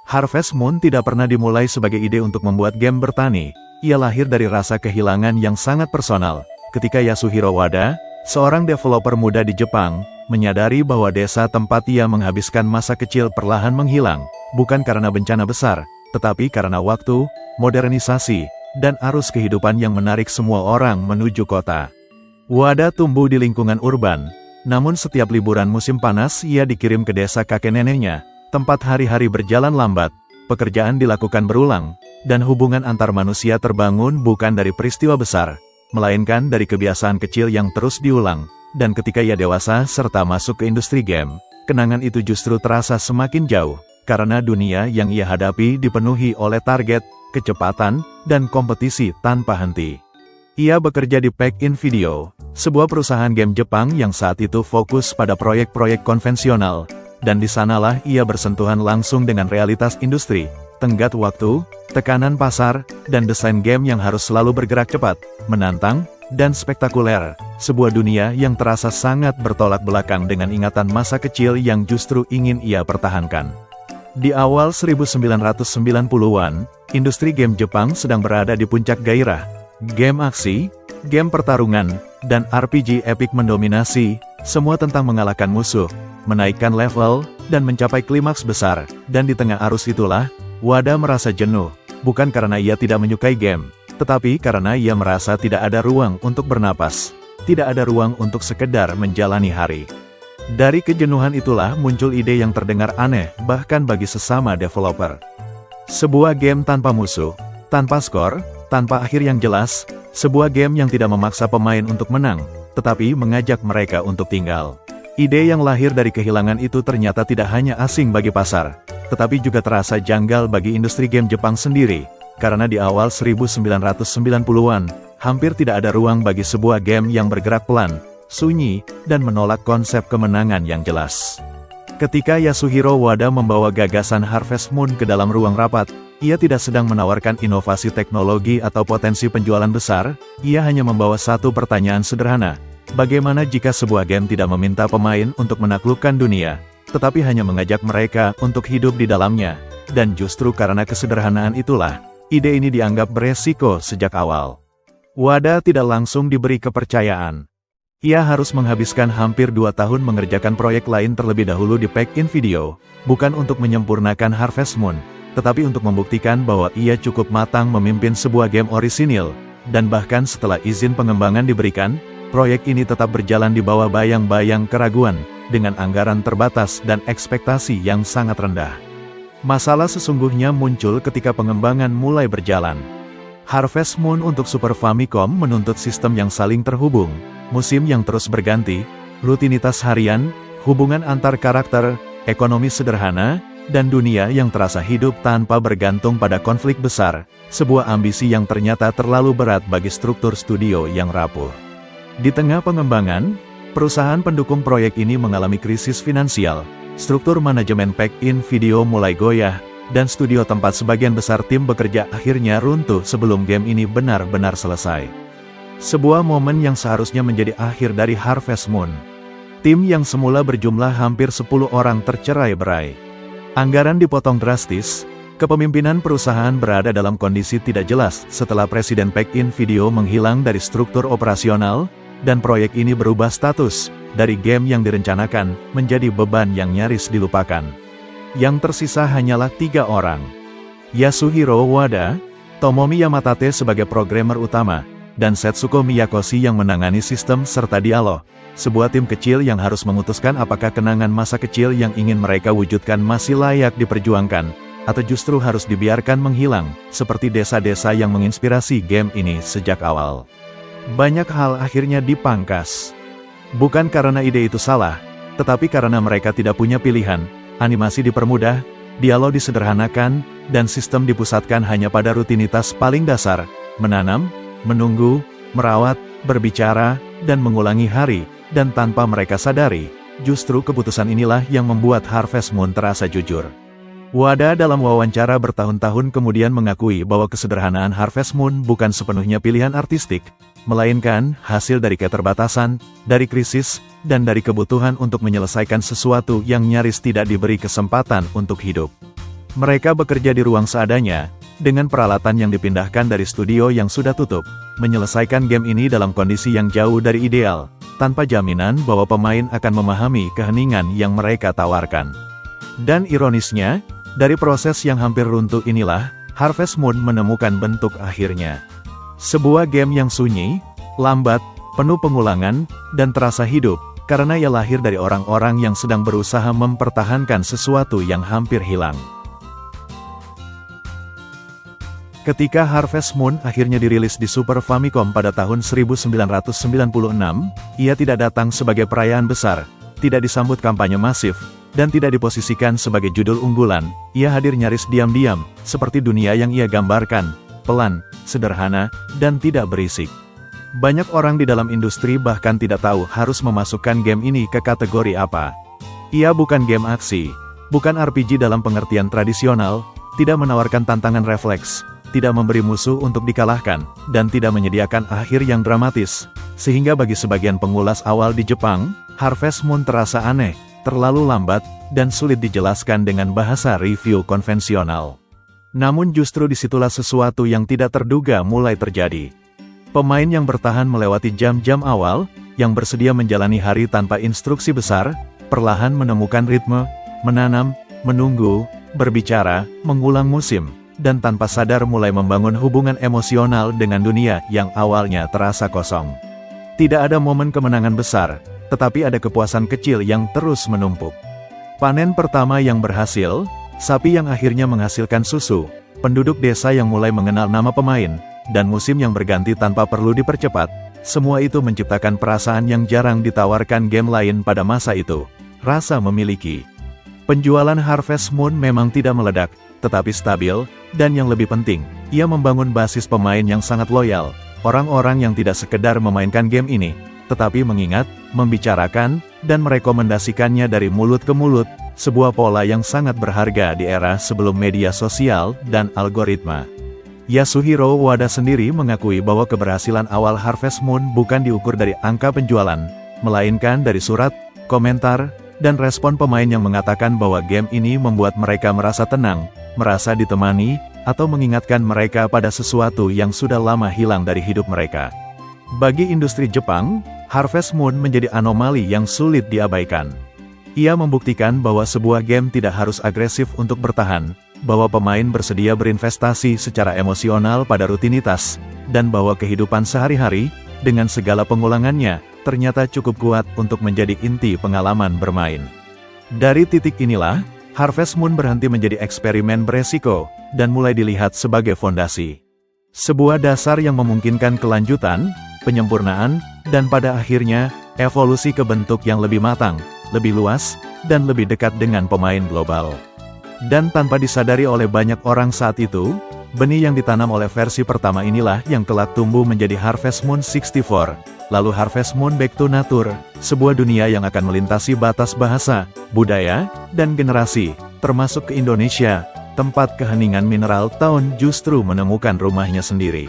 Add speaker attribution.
Speaker 1: Harvest Moon tidak pernah dimulai sebagai ide untuk membuat game bertani. Ia lahir dari rasa kehilangan yang sangat personal, ketika Yasuhiro Wada, seorang developer muda di Jepang, menyadari bahwa desa tempat ia menghabiskan masa kecil perlahan menghilang, bukan karena bencana besar, tetapi karena waktu, modernisasi, dan arus kehidupan yang menarik semua orang menuju kota. Wada tumbuh di lingkungan urban, namun setiap liburan musim panas ia dikirim ke desa kakek neneknya, tempat hari-hari berjalan lambat, pekerjaan dilakukan berulang, dan hubungan antar manusia terbangun bukan dari peristiwa besar, melainkan dari kebiasaan kecil yang terus diulang. Dan ketika ia dewasa serta masuk ke industri game, kenangan itu justru terasa semakin jauh, karena dunia yang ia hadapi dipenuhi oleh target, kecepatan, dan kompetisi tanpa henti. Ia bekerja di Pack-in Video, sebuah perusahaan game Jepang yang saat itu fokus pada proyek-proyek konvensional, dan di sanalah ia bersentuhan langsung dengan realitas industri, tenggat waktu, tekanan pasar, dan desain game yang harus selalu bergerak cepat, menantang, dan spektakuler, sebuah dunia yang terasa sangat bertolak belakang dengan ingatan masa kecil yang justru ingin ia pertahankan. Di awal 1990-an, industri game Jepang sedang berada di puncak gairah. Game aksi, game pertarungan, dan RPG epic mendominasi, semua tentang mengalahkan musuh, menaikkan level, dan mencapai klimaks besar. Dan di tengah arus itulah, Wada merasa jenuh, bukan karena ia tidak menyukai game, tetapi karena ia merasa tidak ada ruang untuk bernapas, tidak ada ruang untuk sekedar menjalani hari. Dari kejenuhan itulah muncul ide yang terdengar aneh, bahkan bagi sesama developer. Sebuah game tanpa musuh, tanpa skor, tanpa akhir yang jelas, sebuah game yang tidak memaksa pemain untuk menang, tetapi mengajak mereka untuk tinggal. Ide yang lahir dari kehilangan itu ternyata tidak hanya asing bagi pasar, tetapi juga terasa janggal bagi industri game Jepang sendiri, karena di awal 1990-an, hampir tidak ada ruang bagi sebuah game yang bergerak pelan, sunyi, dan menolak konsep kemenangan yang jelas. Ketika Yasuhiro Wada membawa gagasan Harvest Moon ke dalam ruang rapat, ia tidak sedang menawarkan inovasi teknologi atau potensi penjualan besar, ia hanya membawa satu pertanyaan sederhana. Bagaimana jika sebuah game tidak meminta pemain untuk menaklukkan dunia, tetapi hanya mengajak mereka untuk hidup di dalamnya? Dan justru karena kesederhanaan itulah, ide ini dianggap beresiko sejak awal. Wada tidak langsung diberi kepercayaan. Ia harus menghabiskan hampir 2 tahun mengerjakan proyek lain terlebih dahulu di Pack-in Video, bukan untuk menyempurnakan Harvest Moon, tetapi untuk membuktikan bahwa ia cukup matang memimpin sebuah game orisinil, dan bahkan setelah izin pengembangan diberikan, proyek ini tetap berjalan di bawah bayang-bayang keraguan, dengan anggaran terbatas dan ekspektasi yang sangat rendah. Masalah sesungguhnya muncul ketika pengembangan mulai berjalan. Harvest Moon untuk Super Famicom menuntut sistem yang saling terhubung, musim yang terus berganti, rutinitas harian, hubungan antar karakter, ekonomi sederhana, dan dunia yang terasa hidup tanpa bergantung pada konflik besar, sebuah ambisi yang ternyata terlalu berat bagi struktur studio yang rapuh. Di tengah pengembangan, perusahaan pendukung proyek ini mengalami krisis finansial, struktur manajemen Pack-in Video mulai goyah, dan studio tempat sebagian besar tim bekerja akhirnya runtuh sebelum game ini benar-benar selesai. Sebuah momen yang seharusnya menjadi akhir dari Harvest Moon. Tim yang semula berjumlah hampir 10 orang tercerai-berai. Anggaran dipotong drastis, kepemimpinan perusahaan berada dalam kondisi tidak jelas setelah Presiden Pack-in Video menghilang dari struktur operasional, dan proyek ini berubah status, dari game yang direncanakan, menjadi beban yang nyaris dilupakan. Yang tersisa hanyalah 3 orang. Yasuhiro Wada, Tomomi Yamatate sebagai programmer utama, dan Setsuko Miyakoshi yang menangani sistem serta dialog. Sebuah tim kecil yang harus memutuskan apakah kenangan masa kecil yang ingin mereka wujudkan masih layak diperjuangkan, atau justru harus dibiarkan menghilang, seperti desa-desa yang menginspirasi game ini sejak awal. Banyak hal akhirnya dipangkas. Bukan karena ide itu salah, tetapi karena mereka tidak punya pilihan. Animasi dipermudah, dialog disederhanakan, dan sistem dipusatkan hanya pada rutinitas paling dasar, menanam, menunggu, merawat, berbicara, dan mengulangi hari, dan tanpa mereka sadari, justru keputusan inilah yang membuat Harvest Moon terasa jujur. Wada dalam wawancara bertahun-tahun kemudian mengakui bahwa kesederhanaan Harvest Moon bukan sepenuhnya pilihan artistik, melainkan hasil dari keterbatasan, dari krisis, dan dari kebutuhan untuk menyelesaikan sesuatu yang nyaris tidak diberi kesempatan untuk hidup. Mereka bekerja di ruang seadanya, dengan peralatan yang dipindahkan dari studio yang sudah tutup, menyelesaikan game ini dalam kondisi yang jauh dari ideal, tanpa jaminan bahwa pemain akan memahami keheningan yang mereka tawarkan. Dan ironisnya, dari proses yang hampir runtuh inilah, Harvest Moon menemukan bentuk akhirnya. Sebuah game yang sunyi, lambat, penuh pengulangan, dan terasa hidup, karena ia lahir dari orang-orang yang sedang berusaha mempertahankan sesuatu yang hampir hilang. Ketika Harvest Moon akhirnya dirilis di Super Famicom pada tahun 1996, ia tidak datang sebagai perayaan besar, tidak disambut kampanye masif, dan tidak diposisikan sebagai judul unggulan. Ia hadir nyaris diam-diam, seperti dunia yang ia gambarkan, pelan, sederhana, dan tidak berisik. Banyak orang di dalam industri bahkan tidak tahu harus memasukkan game ini ke kategori apa. Ia bukan game aksi, bukan RPG dalam pengertian tradisional, tidak menawarkan tantangan refleks, tidak memberi musuh untuk dikalahkan, dan tidak menyediakan akhir yang dramatis, sehingga bagi sebagian pengulas awal di Jepang, Harvest Moon terasa aneh, terlalu lambat, dan sulit dijelaskan dengan bahasa review konvensional. Namun justru disitulah sesuatu yang tidak terduga mulai terjadi. Pemain yang bertahan melewati jam-jam awal, yang bersedia menjalani hari tanpa instruksi besar, perlahan menemukan ritme, menanam, menunggu, berbicara, mengulang musim, dan tanpa sadar mulai membangun hubungan emosional dengan dunia yang awalnya terasa kosong. Tidak ada momen kemenangan besar, tetapi ada kepuasan kecil yang terus menumpuk. Panen pertama yang berhasil, sapi yang akhirnya menghasilkan susu, penduduk desa yang mulai mengenal nama pemain, dan musim yang berganti tanpa perlu dipercepat, semua itu menciptakan perasaan yang jarang ditawarkan game lain pada masa itu, rasa memiliki. Penjualan Harvest Moon memang tidak meledak, tetapi stabil, dan yang lebih penting, ia membangun basis pemain yang sangat loyal, orang-orang yang tidak sekedar memainkan game ini, tetapi mengingat, membicarakan, dan merekomendasikannya dari mulut ke mulut, sebuah pola yang sangat berharga di era sebelum media sosial dan algoritma. Yasuhiro Wada sendiri mengakui bahwa keberhasilan awal Harvest Moon bukan diukur dari angka penjualan, melainkan dari surat, komentar, dan respon pemain yang mengatakan bahwa game ini membuat mereka merasa tenang, merasa ditemani, atau mengingatkan mereka pada sesuatu yang sudah lama hilang dari hidup mereka. Bagi industri Jepang, Harvest Moon menjadi anomali yang sulit diabaikan. Ia membuktikan bahwa sebuah game tidak harus agresif untuk bertahan, bahwa pemain bersedia berinvestasi secara emosional pada rutinitas, dan bahwa kehidupan sehari-hari, dengan segala pengulangannya, ternyata cukup kuat untuk menjadi inti pengalaman bermain. Dari titik inilah, Harvest Moon berhenti menjadi eksperimen beresiko, dan mulai dilihat sebagai fondasi. Sebuah dasar yang memungkinkan kelanjutan, penyempurnaan, dan pada akhirnya, evolusi ke bentuk yang lebih matang, lebih luas, dan lebih dekat dengan pemain global. Dan tanpa disadari oleh banyak orang saat itu, benih yang ditanam oleh versi pertama inilah yang kelak tumbuh menjadi Harvest Moon 64, lalu Harvest Moon Back to Nature, sebuah dunia yang akan melintasi batas bahasa, budaya, dan generasi, termasuk ke Indonesia, tempat keheningan mineral tahun justru menemukan rumahnya sendiri.